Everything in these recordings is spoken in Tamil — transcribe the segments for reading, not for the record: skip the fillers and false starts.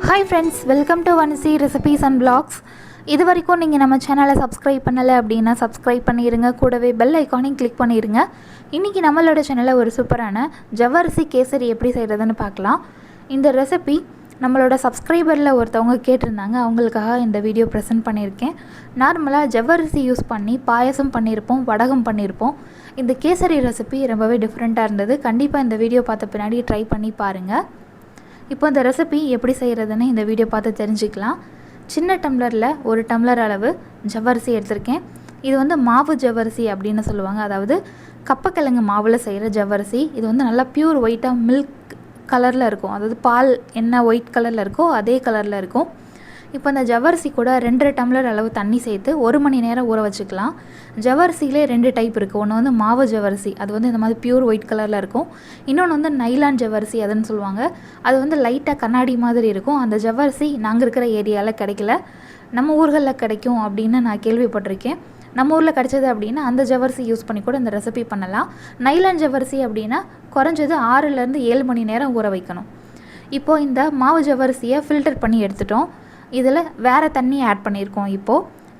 Hi friends, welcome to Vanisi Recipes and Vlogs. இது வரைக்கும் நீங்கள் நம்ம சேனலை சப்ஸ்கிரைப் பண்ணலை அப்படின்னா சப்ஸ்கிரைப் பண்ணிடுங்க. கூடவே பெல் ஐக்கானையும் கிளிக் பண்ணிடுங்க. இன்றைக்கி நம்மளோட சேனலில் ஒரு சூப்பரான ஜவ்வரிசி கேசரி எப்படி செய்கிறதுன்னு பார்க்கலாம். இந்த ரெசிபி நம்மளோட சப்ஸ்கிரைபரில் ஒருத்தவங்க கேட்டிருந்தாங்க, அவங்களுக்காக இந்த வீடியோ ப்ரெசென்ட் பண்ணியிருக்கேன். நார்மலாக ஜவ்வரிசி யூஸ் பண்ணி பாயசம் பண்ணியிருப்போம், வடகம் பண்ணியிருப்போம். இந்த கேசரி ரெசிபி ரொம்பவே டிஃப்ரெண்ட்டாக இருந்தது. கண்டிப்பாக இந்த வீடியோ பார்த்த பின்னாடி ட்ரை பண்ணி பாருங்கள். இப்போ இந்த ரெசிபி எப்படி செய்கிறதுன்னு இந்த வீடியோ பார்த்து தெரிஞ்சுக்கலாம். சின்ன டம்ளரில் 1 டம்ளர் அளவு ஜவ்வரிசி எடுத்திருக்கேன். இது வந்து மாவு ஜவ்வரிசி அப்படின்னு சொல்லுவாங்க, அதாவது கப்பக்கிழங்கு மாவில் செய்கிற ஜவ்வரிசி. இது வந்து நல்லா பியூர் ஒயிட்டாக மில்க் கலரில் இருக்கும், அதாவது பால் என்ன ஒயிட் கலரில் இருக்கோ அதே கலரில் இருக்கும். இப்போ இந்த ஜவ்வரிசி கூட 2 டம்ளர் அளவு தண்ணி சேர்த்து 1 மணி நேரம் ஊற வச்சுக்கலாம். ஜவ்வரிசியிலே 2 டைப் இருக்குது. ஒன்று வந்து மாவு ஜவ்வரிசி, அது வந்து இந்த மாதிரி பியூர் ஒயிட் கலரில் இருக்கும். இன்னொன்று வந்து நைலான் ஜவ்வரிசி அதுன்னு சொல்லுவாங்க. அது வந்து லைட்டாக கண்ணாடி மாதிரி இருக்கும். அந்த ஜவ்வரிசி நாங்கள் இருக்கிற ஏரியாவில் கிடைக்கல, நம்ம ஊர்களில் கிடைக்கும் அப்படின்னு நான் கேள்விப்பட்டிருக்கேன். நம்ம ஊரில் கிடைச்சது அப்படின்னா அந்த ஜவ்வரிசி யூஸ் பண்ணி கூட இந்த ரெசிபி பண்ணலாம். நைலான் ஜவ்வரிசி அப்படின்னா குறைஞ்சது 6லேருந்து 7 மணி நேரம் ஊற வைக்கணும். இப்போது இந்த மாவு ஜவ்வரிசியை ஃபில்டர் பண்ணி எடுத்துட்டோம். இதில் வேறு தண்ணி ஆட் பண்ணியிருக்கோம்.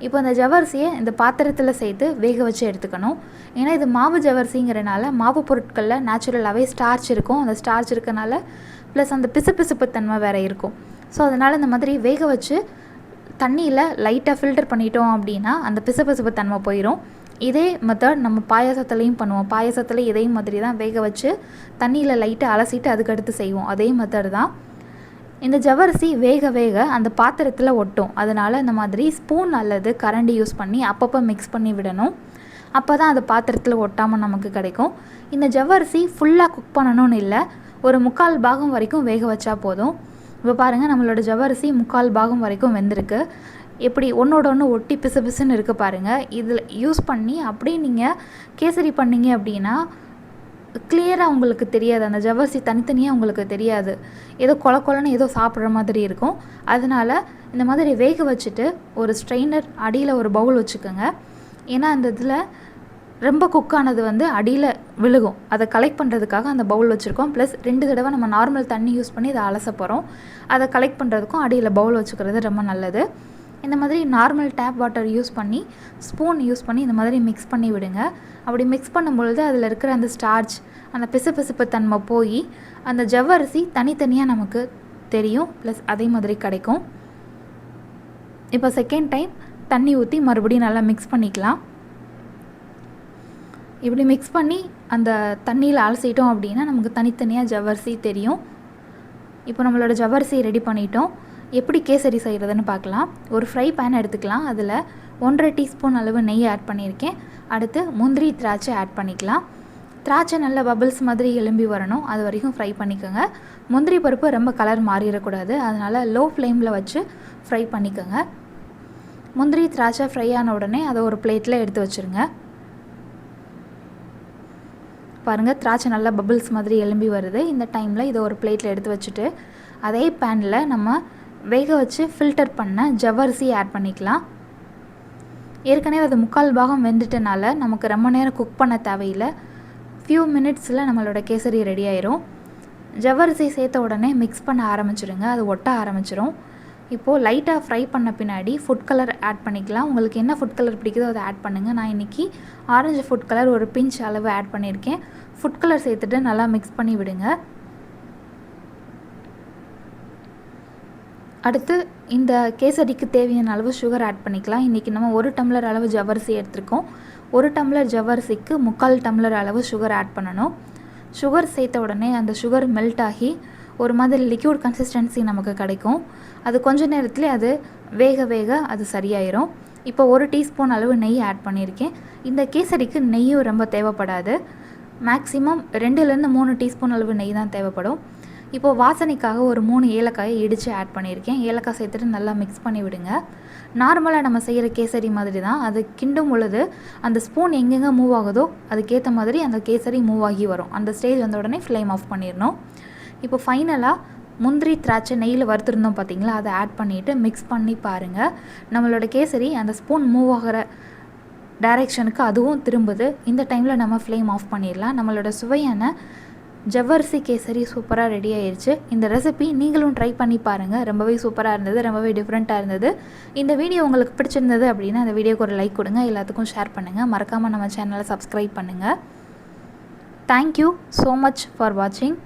இப்போ இந்த ஜவ்வரிசியை இந்த பாத்திரத்தில் சேர்த்து வேக வச்சு எடுத்துக்கணும். ஏன்னா இது மாவு ஜவ்வரிசிங்கிறனால மாவு பொருட்களில் நேச்சுரலாகவே ஸ்டார்ச் இருக்கும். அந்த ஸ்டார்ச் இருக்கனால ப்ளஸ் அந்த பிசுபிசுப்பு தன்மை வேறு இருக்கும். ஸோ அதனால் இந்த மாதிரி வேக வச்சு தண்ணியில் லைட்டாக ஃபில்டர் பண்ணிட்டோம் அப்படின்னா அந்த பிசுபிசுப்பு தன்மை போயிடும். இதே மெத்தட் நம்ம பாயாசத்துலேயும் பண்ணுவோம். பாயாசத்தில் இதே மாதிரி தான் வேக வச்சு தண்ணியில் லைட்டாக அலசிட்டு அதுக்கடுத்து செய்வோம். அதே மெத்தட் தான். இந்த ஜவ்வரிசி வேக வேக அந்த பாத்திரத்தில் ஒட்டும். அதனால் இந்த மாதிரி ஸ்பூன் அல்லது கரண்டி யூஸ் பண்ணி அப்பப்போ மிக்ஸ் பண்ணி விடணும். அப்போ தான் அது பாத்திரத்தில் ஒட்டாமல் நமக்கு கிடைக்கும். இந்த ஜவ்வரிசி ஃபுல்லாக குக் பண்ணணும்னு இல்லை, ஒரு 3/4 பாகம் வரைக்கும் வேக வச்சா போதும். இப்போ பாருங்கள், நம்மளோட ஜவ்வரிசி 3/4 பாகம் வரைக்கும் வெந்திருக்கு. எப்படி ஒன்றோட ஒன்று ஒட்டி பிசு பிசுன்னு இருக்குது பாருங்கள். இதில் யூஸ் பண்ணி அப்படியே நீங்கள் கேசரி பண்ணிங்க அப்படின்னா கிளியராக உங்களுக்கு தெரியாது. அந்த ஜவ்வரிசி தனித்தனியாக உங்களுக்கு தெரியாது, ஏதோ கொலன்னு ஏதோ சாப்பிட்ற மாதிரி இருக்கும். அதனால் இந்த மாதிரி வேக வச்சுட்டு ஒரு ஸ்ட்ரெயினர் அடியில் ஒரு பவுல் வச்சுக்கோங்க. ஏன்னா அந்த இதில் ரொம்ப குக்கானது வந்து அடியில் விழுகும். அதை கலெக்ட் பண்ணுறதுக்காக அந்த பவுல் வச்சுருக்கோம். ப்ளஸ் 2 தடவை நம்ம நார்மல் தண்ணி யூஸ் பண்ணி இதை அலச போகிறோம். அதை கலெக்ட் பண்ணுறதுக்கும் அடியில் பவுல் வச்சுக்கிறது ரொம்ப நல்லது. இந்த மாதிரி நார்மல் டேப் வாட்டர் யூஸ் பண்ணி ஸ்பூன் யூஸ் பண்ணி இந்த மாதிரி மிக்ஸ் பண்ணி விடுங்க. அப்படி மிக்ஸ் பண்ணும்பொழுது அதில் இருக்கிற அந்த ஸ்டார்ச், அந்த பிசுபிசுப்பு தன்மை போய் அந்த ஜவ்வரிசி தனித்தனியாக நமக்கு தெரியும். ப்ளஸ் அதே மாதிரி கிடைக்கும். இப்போ செகண்ட் டைம் தண்ணி ஊற்றி மறுபடியும் நல்லா மிக்ஸ் பண்ணிக்கலாம். இப்படி மிக்ஸ் பண்ணி அந்த தண்ணியில் அலசிட்டோம் அப்படின்னா நமக்கு தனித்தனியாக ஜவ்வரிசி தெரியும். இப்போ நம்மளோட ஜவ்வரிசி ரெடி பண்ணிட்டோம். எப்படி கேசரி செய்கிறதுன்னு பார்க்கலாம். ஒரு ஃப்ரை பேன் எடுத்துக்கலாம். அதில் 1.5 டீஸ்பூன் அளவு நெய் ஆட் பண்ணியிருக்கேன். அடுத்து முந்திரி திராட்சை ஆட் பண்ணிக்கலாம். திராட்சை நல்ல பபிள்ஸ் மாதிரி எலும்பி வரணும், அது வரைக்கும் ஃப்ரை பண்ணிக்கோங்க. முந்திரி பருப்பு ரொம்ப கலர் மாறிடக்கூடாது, அதனால் லோ ஃப்ளேமில் வச்சு ஃப்ரை பண்ணிக்கோங்க. முந்திரி திராட்சை ஃப்ரை ஆன உடனே அதை ஒரு பிளேட்டில் எடுத்து வச்சுருங்க. பாருங்கள், திராட்சை நல்லா பபிள்ஸ் மாதிரி எலும்பி வருது. இந்த டைமில் இதை ஒரு பிளேட்டில் எடுத்து வச்சுட்டு அதே பேனில் நம்ம வேக வச்சு ஃபில்டர் பண்ண ஜவ்வரிசி ஆட் பண்ணிக்கலாம். ஏற்கனவே அது 3/4 பாகம் வெந்துட்டனால நமக்கு ரொம்ப நேரம் குக் பண்ண தேவையில்லை. ஃபியூ மினிட்ஸில் நம்மளோட கேசரி ரெடி ஆயிரும். ஜவ்வரிசி சேர்த்த உடனே மிக்ஸ் பண்ண ஆரம்பிச்சிடுங்க, அது ஒட்ட ஆரம்பிச்சிடும். இப்போது லைட்டாக ஃப்ரை பண்ண பின்னாடி ஃபுட் கலர் ஆட் பண்ணிக்கலாம். உங்களுக்கு என்ன ஃபுட் கலர் பிடிக்குதோ அதை ஆட் பண்ணுங்கள். நான் இன்றைக்கி ஆரஞ்சு ஃபுட் கலர் ஒரு பிஞ்ச் அளவு ஆட் பண்ணியிருக்கேன். ஃபுட் கலர் சேர்த்துட்டு நல்லா மிக்ஸ் பண்ணி விடுங்க. அடுத்து இந்த கேசரிக்கு தேவையான அளவு சுகர் ஆட் பண்ணிக்கலாம். இன்றைக்கி நம்ம 1 டம்ளர் அளவு ஜவ்வரிசி எடுத்துருக்கோம். 1 டம்ளர் ஜவ்வரிசிக்கு 3/4 டம்ளர் அளவு சுகர் ஆட் பண்ணணும். சுகர் சேர்த்த உடனே அந்த சுகர் மெல்ட் ஆகி ஒரு மாதிரி லிக்யூட் கன்சிஸ்டன்சி நமக்கு கிடைக்கும். அது கொஞ்ச நேரத்துலேயே அது வேக வேக அது சரியாயிரும். இப்போ 1 டீஸ்பூன் அளவு நெய் ஆட் பண்ணியிருக்கேன். இந்த கேசரிக்கு நெய்யும் ரொம்ப தேவைப்படாது. மேக்ஸிமம் 2லேருந்து 3 டீஸ்பூன் அளவு நெய் தான் தேவைப்படும். இப்போது வாசனைக்காக ஒரு 3 ஏலக்காயை இடித்து ஆட் பண்ணியிருக்கேன். ஏலக்காய் சேர்த்துட்டு நல்லா மிக்ஸ் பண்ணி விடுங்க. நார்மலாக நம்ம செய்கிற கேசரி மாதிரி தான். அது கிண்டும் பொழுது அந்த ஸ்பூன் எங்கெங்கே மூவ் ஆகுதோ அதுக்கேற்ற மாதிரி அந்த கேசரி மூவ் ஆகி வரும். அந்த ஸ்டேஜ் வந்த உடனே ஃப்ளேம் ஆஃப் பண்ணிடணும். இப்போ ஃபைனலாக முந்திரி திராட்சை நெய்யில் வறுத்துருந்தோம் பார்த்தீங்களா, அதை ஆட் பண்ணிவிட்டு மிக்ஸ் பண்ணி பாருங்கள். நம்மளோட கேசரி அந்த ஸ்பூன் மூவ் ஆகிற டைரெக்ஷனுக்கு அதுவும் திரும்புது. இந்த டைமில் நம்ம ஃப்ளேம் ஆஃப் பண்ணிடலாம். நம்மளோட சுவையான ஜவ்வரிசி கேசரி சூப்பராக ரெடி ஆயிடுச்சு. இந்த ரெசிபி நீங்களும் ட்ரை பண்ணி பாருங்கள். ரொம்பவே சூப்பராக இருந்தது, ரொம்பவே டிஃப்ரெண்ட்டாக இருந்தது. இந்த வீடியோ உங்களுக்கு பிடிச்சிருந்தது அப்படின்னா அந்த வீடியோக்கு ஒரு லைக் கொடுங்க, எல்லாத்துக்கும் ஷேர் பண்ணுங்கள், மறக்காமல் நம்ம சேனலை சப்ஸ்கிரைப் பண்ணுங்கள். தேங்க்யூ ஸோ மச் ஃபார் வாட்சிங்.